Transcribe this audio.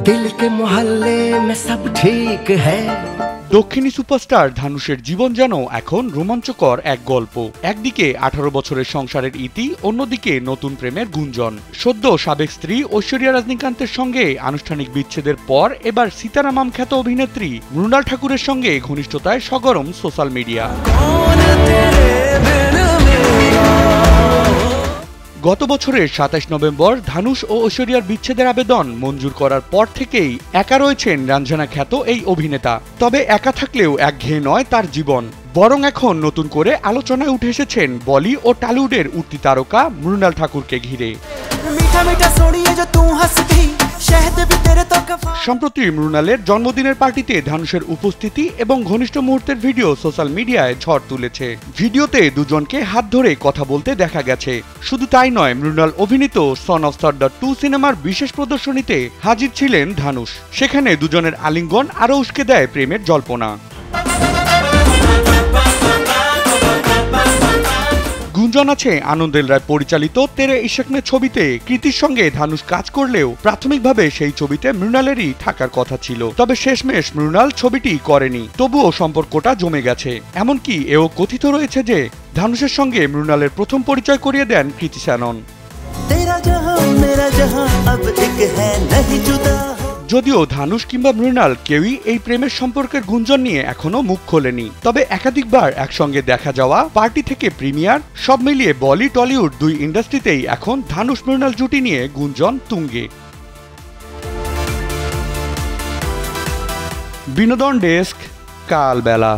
दिल के मोहल्ले में सब ठीक है। দক্ষিণী সুপারস্টার ধানুষের জীবন যেন এখন রোমাঞ্চকর এক গল্প। একদিকে 18 বছরের সংসারের ইতি, অন্যদিকে নতুন প্রেমের গুঞ্জন। সদ্য সাবেক স্ত্রী ঐশ্বরিয়া রজনীকান্তের সঙ্গে আনুষ্ঠানিক বিচ্ছেদের পর এবার সীতারামম খ্যাত অভিনেত্রী মৃণাল ঠাকুরের সঙ্গে ঘনিষ্ঠতায় সগরম সোশ্যাল মিডিয়া। গত বছরের 27 নভেম্বর ধানুষ ও ঐশ্বরিয়ার বিচ্ছেদের আবেদন মঞ্জুর করার পর থেকেই একা রয়েছেন রাঞ্ঝনা খ্যাত এই অভিনেতা। তবে একা থাকলেও একঘেয়ে নয় তার জীবন, বরং এখন নতুন করে আলোচনায় উঠে এসেছেন বলি ও টলিউডের উঠতি তারকা মৃণাল ঠাকুরকে ঘিরে। সম্প্রতি মৃণালের জন্মদিনের পার্টিতে ধানুষের উপস্থিতি এবং ঘনিষ্ঠ মুহূর্তের ভিডিও সোশ্যাল মিডিয়ায় ঝড় তুলেছে। ভিডিওতে দুজনকে হাত ধরে কথা বলতে দেখা গেছে। শুধু তাই নয়, মৃণাল অভিনীত সন অফ সর্দার 2 সিনেমার বিশেষ প্রদর্শনীতে হাজির ছিলেন ধানুষ। সেখানে দুজনের আলিঙ্গন আরও উস্কে দেয় প্রেমের জল্পনা। গুঞ্জন আছে আনন্দেল রায় পরিচালিত তেরে ইশক মে ছবিতে কৃতির সঙ্গে ধানুষ কাজ করলেও প্রাথমিকভাবে সেই ছবিতে মৃণালেরই থাকার কথা ছিল। তবে শেষমেশ মৃণাল ছবিটি করেনি, তবুও সম্পর্কটা জমে গেছে। এমনকি এও কথিত রয়েছে যে ধানুষের সঙ্গে মৃণালের প্রথম পরিচয় করিয়ে দেন কৃতি শ্যানন। যদিও ধানুষ কিংবা মৃণাল কেউই এই প্রেমের সম্পর্কের গুঞ্জন নিয়ে এখনো মুখ খোলেনি, তবে একাধিকবার একসঙ্গে দেখা যাওয়া, পার্টি থেকে প্রিমিয়ার, সব মিলিয়ে বলি টলিউড দুই ইন্ডাস্ট্রিতেই এখন ধানুষ মৃণাল জুটি নিয়ে গুঞ্জন তুঙ্গে। বিনোদন ডেস্ক, কালবেলা।